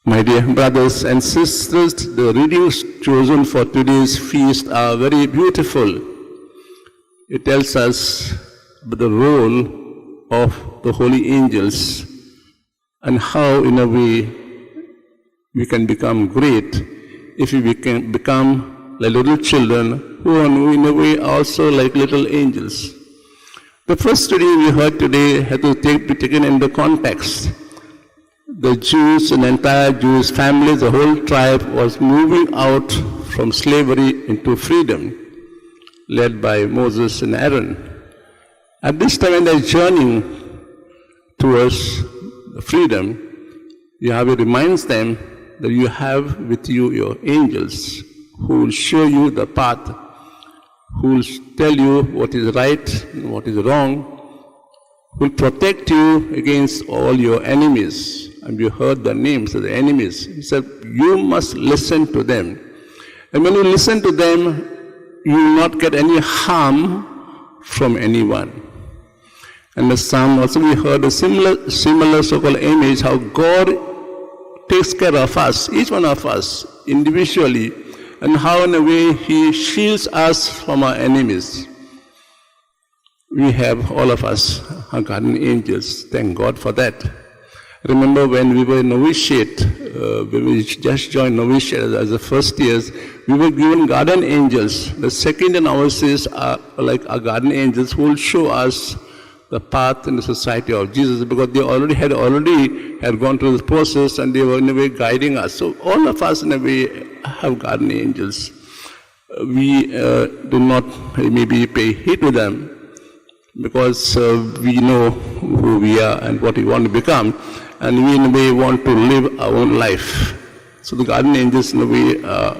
My dear brothers and sisters, the readings chosen for today's feast are very beautiful. It tells us about the role of the holy angels and how, in a way, we can become great if we can become like little children who are, in a way, also like little angels. The first reading we heard today had to be taken into context. The Jews, an entire Jewish family, the whole tribe was moving out from slavery into freedom, led by Moses and Aaron. At this time, when they're journeying towards freedom, Yahweh reminds them that you have with you your angels who will show you the path, who will tell you what is right and what is wrong, who will protect you against all your enemies. And you heard the names of the enemies. He said, you must listen to them. And when you listen to them, you will not get any harm from anyone. And the Psalm also we heard a similar so-called image, how God takes care of us, each one of us, individually, and how in a way He shields us from our enemies. We have, all of us, our guardian angels. Thank God for that. Remember when we were in novitiate, when we just joined novitiate as the first years, we were given guardian angels. The second and overseers are like our guardian angels who will show us the path in the society of Jesus, because they already had gone through this process and they were in a way guiding us. So all of us in a way have guardian angels. We do not maybe pay heed to them because we know who we are and what we want to become, and we in a way want to live our own life. So the guardian angels in a way are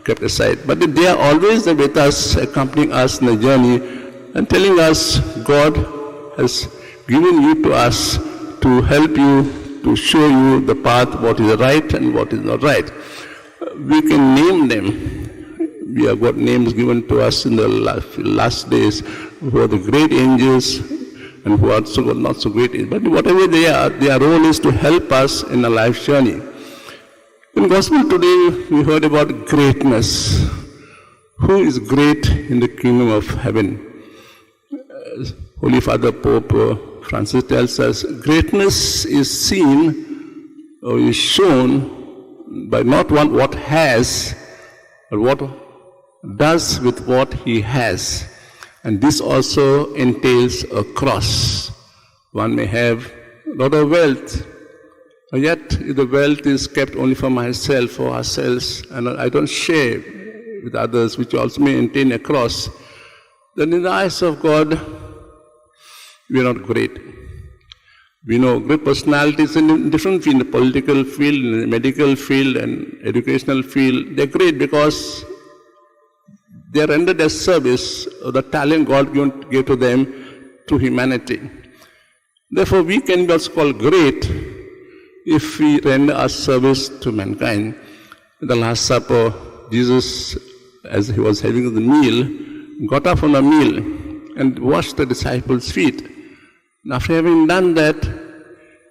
kept aside. But they are always there with us, accompanying us in the journey and telling us God has given you to us to help you, to show you the path, what is right and what is not right. We can name them. We have got names given to us in the last days, who are the great angels and who are not so great. But whatever they are, their role is to help us in a life journey. In Gospel today, we heard about greatness. Who is great in the kingdom of heaven? Holy Father Pope Francis tells us, greatness is seen or is shown by not one what has, but what does with what he has. And this also entails a cross. One may have a lot of wealth, and yet if the wealth is kept only for myself, for ourselves, and I don't share with others, which also may entail a cross, then in the eyes of God, we are not great. We know great personalities in different fields, in the political field, in the medical field, and educational field. They're great because they rendered their service, or the talent God gave to them, to humanity. Therefore, we can be also called great if we render our service to mankind. In the Last Supper, Jesus, as he was having the meal, got up from the meal and washed the disciples' feet. And after having done that,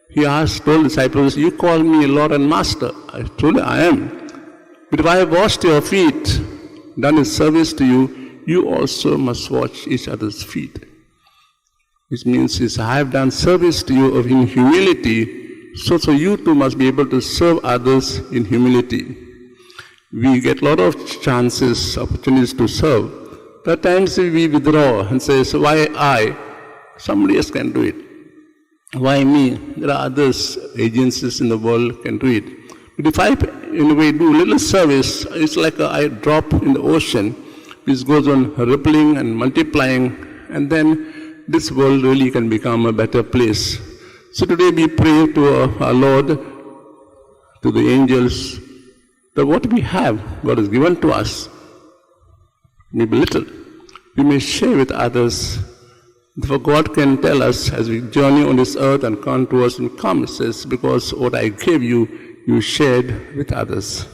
he told the disciples, you call me Lord and Master. Truly I am. But if I have washed your feet, done a service to you, you also must wash each other's feet. Which means I have done service to you in humility, so you too must be able to serve others in humility. We get a lot of chances, opportunities to serve. There are times we withdraw and say, so why I? Somebody else can do it. Why me? There are others, agencies in the world can do it. But if I, in a way, do a little service, it's like a drop in the ocean, which goes on rippling and multiplying, and then this world really can become a better place. So today we pray to our Lord, to the angels, that what we have, what is given to us, maybe little, we may share with others. For God can tell us as we journey on this earth and come to us and come, it says, because what I gave you, you shared with others.